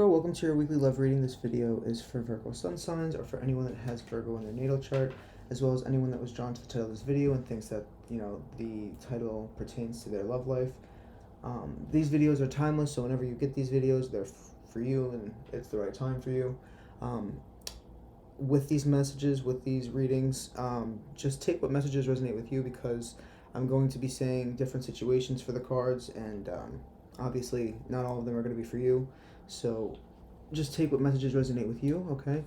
Virgo, welcome to your weekly love reading. This video is for Virgo sun signs or for anyone that has Virgo in their natal chart, as well as anyone that was drawn to the title of this video and thinks that, the title pertains to their love life. These videos are timeless, so whenever you get these videos, they're for you and it's the right time for you. With these messages, with these readings, just take what messages resonate with you, because I'm going to be saying different situations for the cards, and obviously not all of them are going to be for you. So just take what messages resonate with you, okay?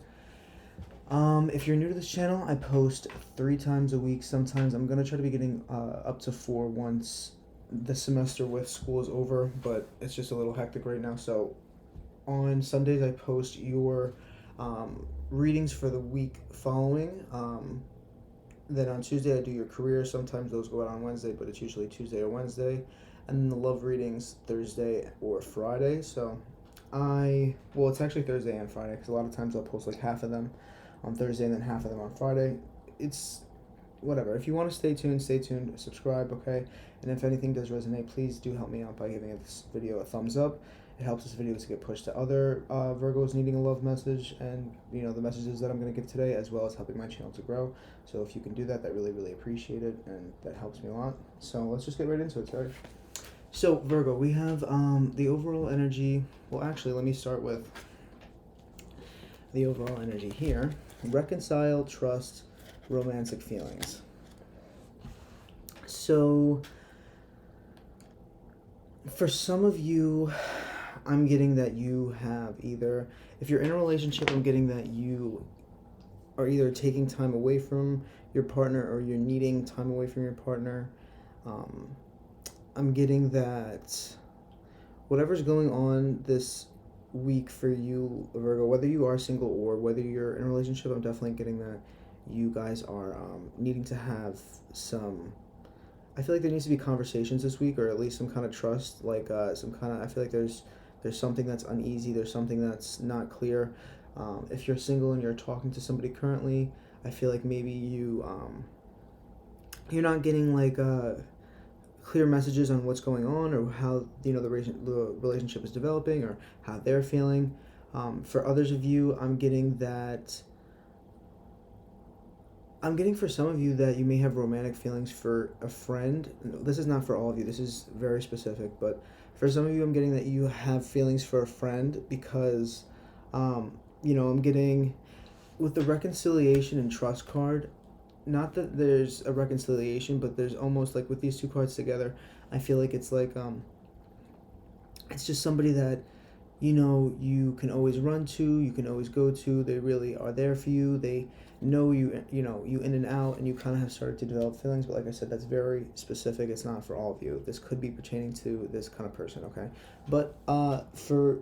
If you're new to this channel, I post 3 times a week. Sometimes I'm going to try to be getting up to 4 once the semester with school is over, but it's just a little hectic right now. So on Sundays, I post your readings for the week following. Then on Tuesday, I do your career. Sometimes those go out on Wednesday, but it's usually Tuesday or Wednesday. And then the love readings Thursday or Friday. So it's actually Thursday and Friday, because a lot of times I'll post like half of them on Thursday and then half of them on Friday. It's whatever. If you want to stay tuned, subscribe, okay? And if anything does resonate, please do help me out by giving this video a thumbs up. It helps this video to get pushed to other Virgos needing a love message, and the messages that I'm going to give today, as well as helping my channel to grow. So if you can do that, really, really appreciate it, and that helps me a lot. So let's just get right into it, sorry. So Virgo, we have the overall energy. Well, actually, let me start with the overall energy here. Reconcile, trust, romantic feelings. So for some of you, I'm getting that you have either, if you're in a relationship, I'm getting that you are either taking time away from your partner or you're needing time away from your partner. I'm getting that whatever's going on this week for you, Virgo, whether you are single or whether you're in a relationship, I'm definitely getting that you guys are needing to have some, I feel like there needs to be conversations this week, or at least some kind of trust, like some kind of, I feel like there's something that's uneasy, there's something that's not clear. If you're single and you're talking to somebody currently, I feel like maybe you're not getting like clear messages on what's going on, or how the relationship is developing, or how they're feeling. For others of you, I'm getting for some of you that you may have romantic feelings for a friend. This is not for all of you, this is very specific, but for some of you, I'm getting that you have feelings for a friend, because I'm getting with the reconciliation and trust card, not that there's a reconciliation, but there's almost like with these two cards together, I feel like it's like it's just somebody that you can always run to, you can always go to. They really are there for you. They know you, you in and out, and you kind of have started to develop feelings. But like I said, that's very specific. It's not for all of you. This could be pertaining to this kind of person, okay? But for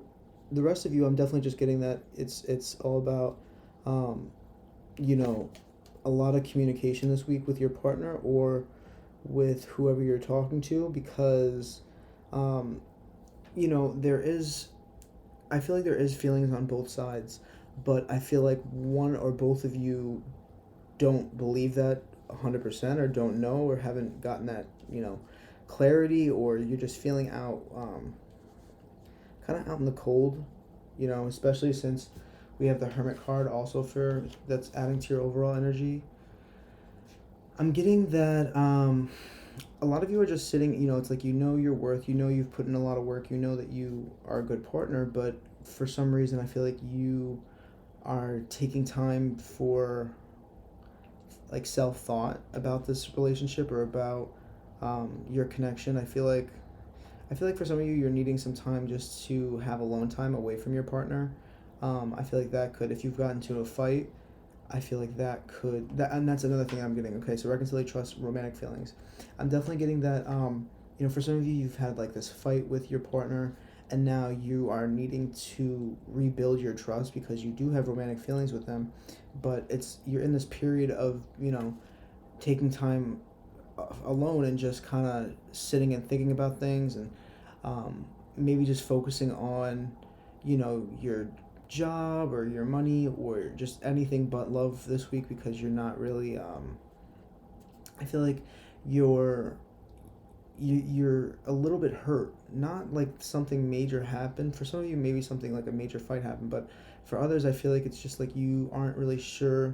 the rest of you, I'm definitely just getting that it's all about a lot of communication this week with your partner or with whoever you're talking to, because I feel like there is feelings on both sides, but I feel like one or both of you don't believe that 100%, or don't know, or haven't gotten that clarity, or you're just feeling out kind of out in the cold, especially since we have the Hermit card also that's adding to your overall energy. I'm getting that a lot of you are just sitting, it's like your worth, you've put in a lot of work, that you are a good partner, but for some reason I feel like you are taking time for like self-thought about this relationship, or about your connection. I feel like for some of you, you're needing some time just to have alone time away from your partner. I feel like that could, if you've gotten into a fight, I feel like and that's another thing I'm getting. Okay, so reconcile, trust, romantic feelings. I'm definitely getting that, for some of you, you've had like this fight with your partner, and now you are needing to rebuild your trust because you do have romantic feelings with them, but you're in this period of, taking time alone and just kind of sitting and thinking about things, and maybe just focusing on, your job or your money or just anything but love this week, because you're not really I feel like you're a little bit hurt. Not like something major happened. For some of you, maybe something like a major fight happened, but for others, I feel like it's just like you aren't really sure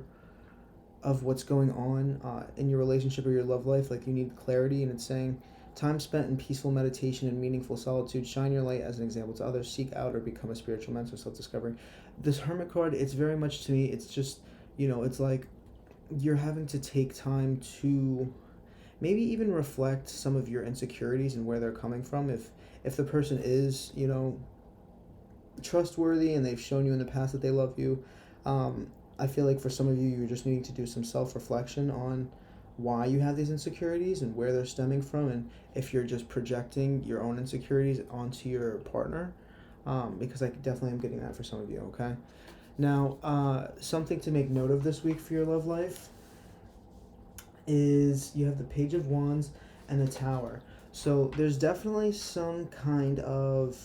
of what's going on in your relationship or your love life. Like you need clarity, and it's saying time spent in peaceful meditation and meaningful solitude. Shine your light as an example to others. Seek out or become a spiritual mentor. Self-discovery. This Hermit card, it's very much to me. It's just, it's like you're having to take time to maybe even reflect some of your insecurities and where they're coming from. If the person is, trustworthy and they've shown you in the past that they love you, I feel like for some of you, you're just needing to do some self-reflection on why you have these insecurities and where they're stemming from, and if you're just projecting your own insecurities onto your partner, because I definitely am getting that for some of you. Okay, now something to make note of this week for your love life is you have the Page of Wands and the Tower. So there's definitely some kind of,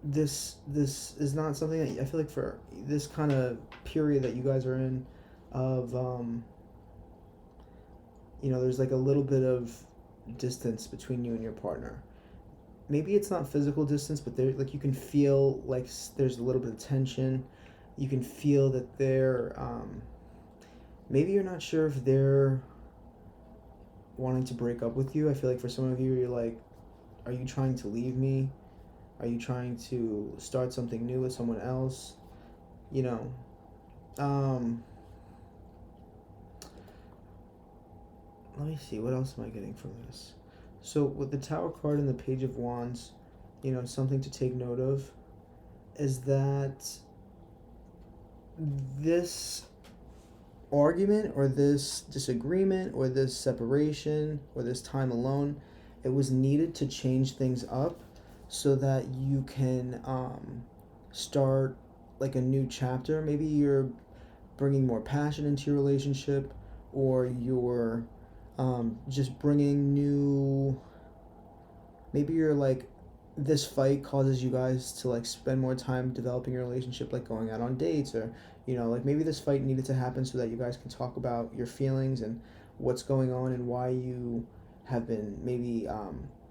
this is not something that I feel like for this kind of period that you guys are in, of there's like a little bit of distance between you and your partner. Maybe it's not physical distance, but there, like, you can feel like there's a little bit of tension. You can feel that they're maybe you're not sure if they're wanting to break up with you. I feel like for some of you, you're like, are you trying to leave me? Are you trying to start something new with someone else? Let me see, what else am I getting from this? So with the Tower card and the Page of Wands, something to take note of is that this argument or this disagreement or this separation or this time alone, it was needed to change things up so that you can start like a new chapter. Maybe you're bringing more passion into your relationship, or you're just bringing new, maybe you're like, this fight causes you guys to like spend more time developing your relationship, like going out on dates, or like maybe this fight needed to happen so that you guys can talk about your feelings and what's going on and why you have been maybe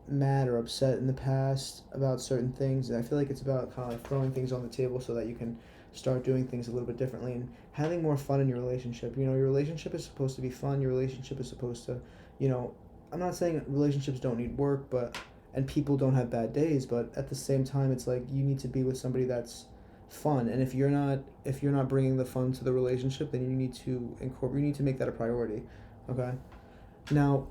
mad or upset in the past about certain things. And I feel like it's about kind of like throwing things on the table so that you can start doing things a little bit differently and having more fun in your relationship. Your relationship is supposed to be fun. Your relationship is supposed to, I'm not saying relationships don't need work, and people don't have bad days, but at the same time, it's like you need to be with somebody that's fun. And if you're not bringing the fun to the relationship, then you need to make that a priority. Okay. Now,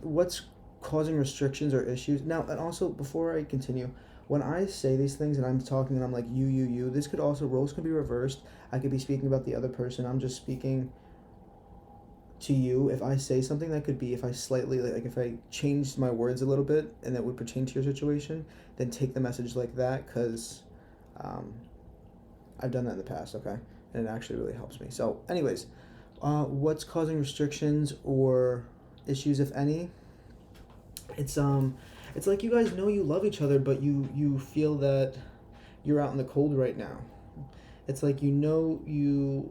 what's causing restrictions or issues? Now, and also before I continue, when I say these things and I'm talking and I'm like you, this could also, roles could be reversed. I could be speaking about the other person. I'm just speaking to you. If I say something, that could be, if I slightly, like if I changed my words a little bit and that would pertain to your situation, then take the message like that, because I've done that in the past. Okay, and it actually really helps me. So anyways, what's causing restrictions or issues, if any? It's like you guys know you love each other, but you feel that you're out in the cold right now. It's like you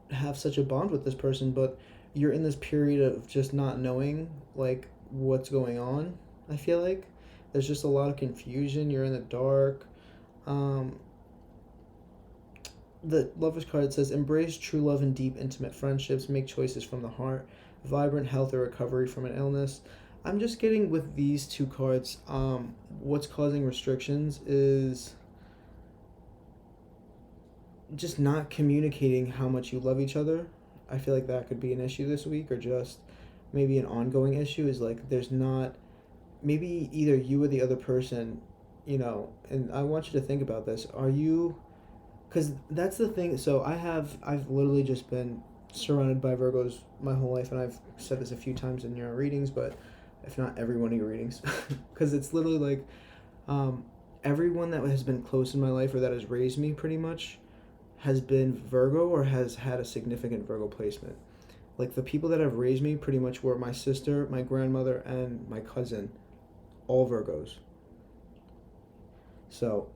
have such a bond with this person, but you're in this period of just not knowing like what's going on. I feel like there's just a lot of confusion. You're in the dark. The Lover's card, it says, embrace true love and deep intimate friendships, make choices from the heart, vibrant health or recovery from an illness. I'm just getting with these two cards, what's causing restrictions is just not communicating how much you love each other. I feel like that could be an issue this week, or just maybe an ongoing issue, is like there's not, maybe either you or the other person, and I want you to think about this. Are you, because that's the thing. So I've literally just been surrounded by Virgos my whole life, and I've said this a few times in your readings, but if not every one of your readings, because it's literally like everyone that has been close in my life or that has raised me pretty much has been Virgo or has had a significant Virgo placement. Like the people that have raised me pretty much were my sister, my grandmother, and my cousin, all Virgos. So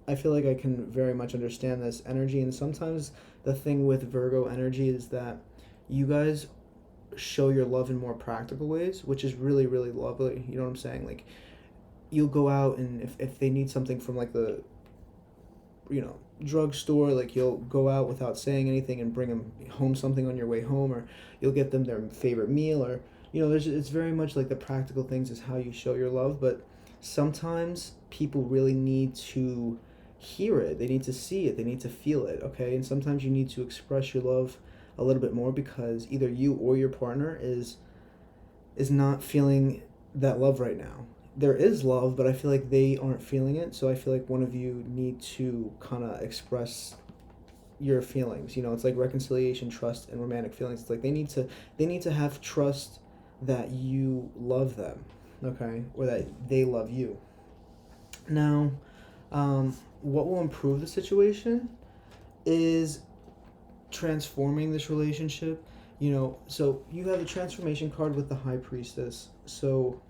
I feel like I can very much understand this energy, and sometimes the thing with Virgo energy is that you guys show your love in more practical ways, which is really, really lovely. You know what I'm saying? Like, you'll go out, and if they need something from like the, drugstore, like you'll go out without saying anything and bring them home something on your way home, or you'll get them their favorite meal, or it's very much like the practical things is how you show your love. But sometimes people really need to hear it, they need to see it, they need to feel it, okay? And sometimes you need to express your love a little bit more, because either you or your partner is not feeling that love right now. There is love, but I feel like they aren't feeling it. So I feel like one of you need to kind of express your feelings. It's like reconciliation, trust, and romantic feelings. It's like they need to have trust that you love them, okay, or that they love you. Now, what will improve the situation is transforming this relationship. So you have the transformation card with the High Priestess. So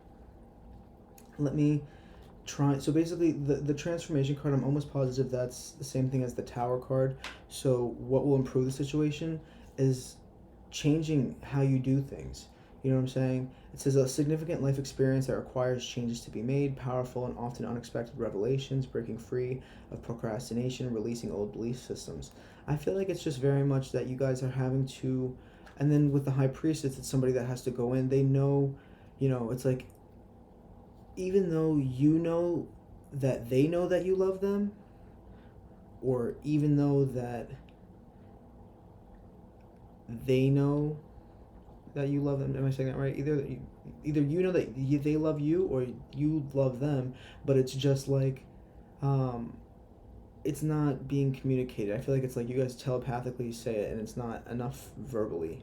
let me try. So basically, the transformation card, I'm almost positive that's the same thing as the Tower card. So what will improve the situation is changing how you do things. You know what I'm saying? It says a significant life experience that requires changes to be made, powerful and often unexpected revelations, breaking free of procrastination, releasing old belief systems. I feel like it's just very much that you guys are having to, and then with the High Priestess, it's somebody that has to go in. They know, it's like, even though you know that they know that you love them, or even though that they know that you love them. Am I saying that right? Either you know that they love you, or you love them, but it's just like, it's not being communicated. I feel like it's like you guys telepathically say it, and it's not enough verbally.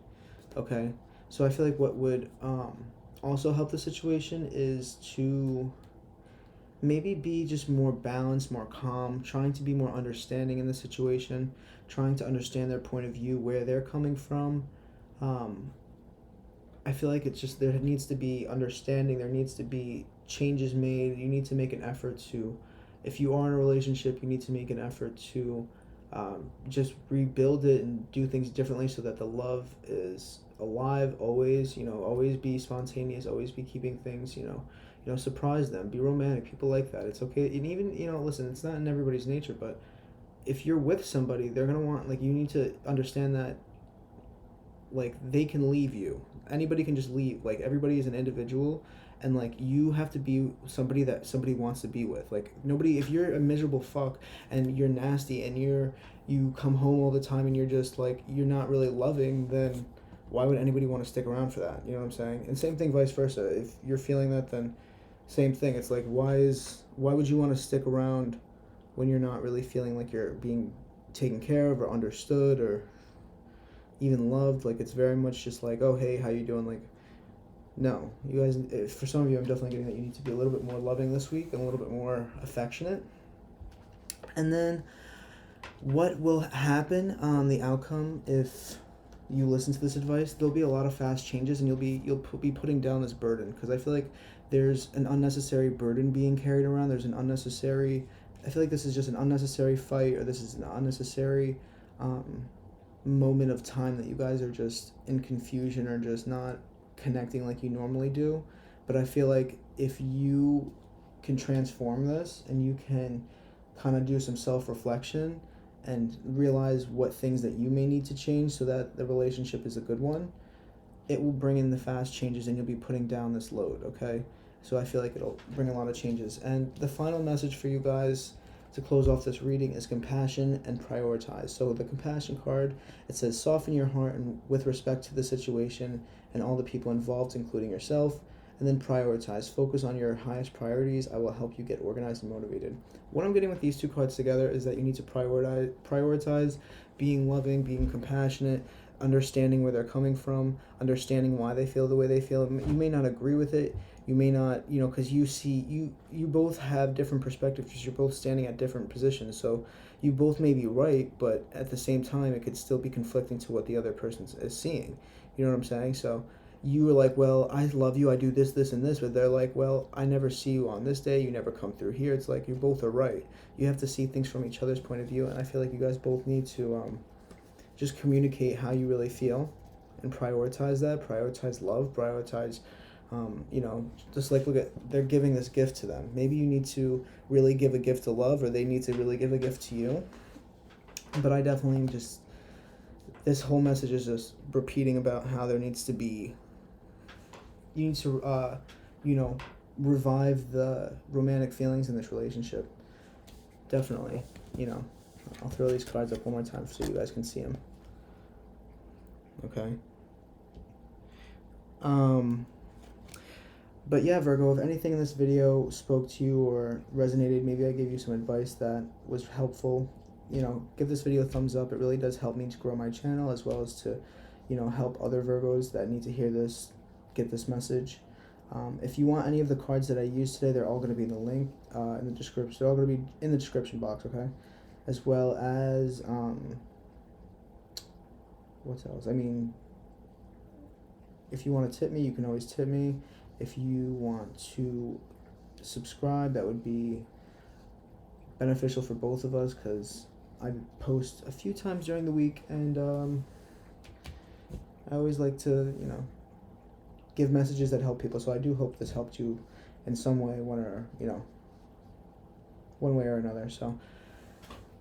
Okay, so I feel like what would also help the situation is to maybe be just more balanced, more calm, trying to be more understanding in the situation, trying to understand their point of view, where they're coming from. I feel like it's just, there needs to be understanding, there needs to be changes made. You need to make an effort to, if you are in a relationship, you need to make an effort to just rebuild it and do things differently, so that the love is alive always. Always be spontaneous, always be keeping things, surprise them, be romantic. People like that. It's okay. And even, listen, it's not in everybody's nature, but if you're with somebody, they're gonna want, like, you need to understand that, like, they can leave you. Anybody can just leave. Like, everybody is an individual, and like, you have to be somebody that somebody wants to be with. Like, nobody, if you're a miserable fuck and you're nasty and you come home all the time and you're just like, you're not really loving, then why would anybody want to stick around for that? You know what I'm saying? And same thing vice versa. If you're feeling that, then same thing. It's like, why would you want to stick around when you're not really feeling like you're being taken care of or understood or even loved? Like, it's very much just like, oh, hey, how you doing? Like, no, you guys, for some of you, I'm definitely getting that you need to be a little bit more loving this week and a little bit more affectionate. And then what will happen on the outcome if you listen to this advice? There'll be a lot of fast changes, and you'll be putting down this burden, because I feel like there's an unnecessary burden being carried around. I feel like this is just an unnecessary fight, or this is an unnecessary moment of time that you guys are just in confusion or just not connecting like you normally do. But I feel like if you can transform this, and you can kind of do some self-reflection and realize what things that you may need to change so that the relationship is a good one, it will bring in the fast changes, and you'll be putting down this load, okay? So I feel like it'll bring a lot of changes. And the final message for you guys to close off this reading is compassion and prioritize. So the compassion card, it says, soften your heart and with respect to the situation and all the people involved, including yourself. And then prioritize. Focus on your highest priorities. I will help you get organized and motivated. What I'm getting with these two cards together is that you need to prioritize being loving, being compassionate, understanding where they're coming from, understanding why they feel the way they feel. You may not agree with it. You may not, because you both have different perspectives, because you're both standing at different positions. So you both may be right, but at the same time, it could still be conflicting to what the other person is seeing. You know what I'm saying? So you were like, well, I love you, I do this, this, and this, but they're like, well, I never see you on this day, you never come through here. It's like, you both are right. You have to see things from each other's point of view, and I feel like you guys both need to just communicate how you really feel, and prioritize that. Prioritize love. Prioritize, just like look at, they're giving this gift to them. Maybe you need to really give a gift of love, or they need to really give a gift to you. But I definitely just, this whole message is just repeating about how there needs to be, you need to, revive the romantic feelings in this relationship. Definitely, I'll throw these cards up one more time so you guys can see them. Okay. But yeah, Virgo, if anything in this video spoke to you or resonated, maybe I gave you some advice that was helpful, give this video a thumbs up. It really does help me to grow my channel, as well as to, help other Virgos that need to hear this, get this message. If you want any of the cards that I used today, they're all going to be in the link, in the description. They're all going to be in the description box, okay? As well as, what else? I mean, if you want to tip me, you can always tip me. If you want to subscribe, that would be beneficial for both of us, because I post a few times during the week, and I always like to, give messages that help people. So I do hope this helped you in some way, one way or another. So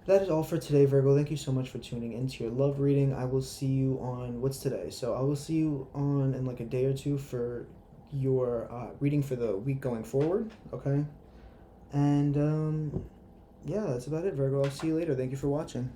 that is all for today, Virgo. Thank you so much for tuning into your love reading. I will see you on, what's today? So I will see you on in like a day or two for your reading for the week going forward, okay? And yeah, that's about it, Virgo. I'll see you later. Thank you for watching.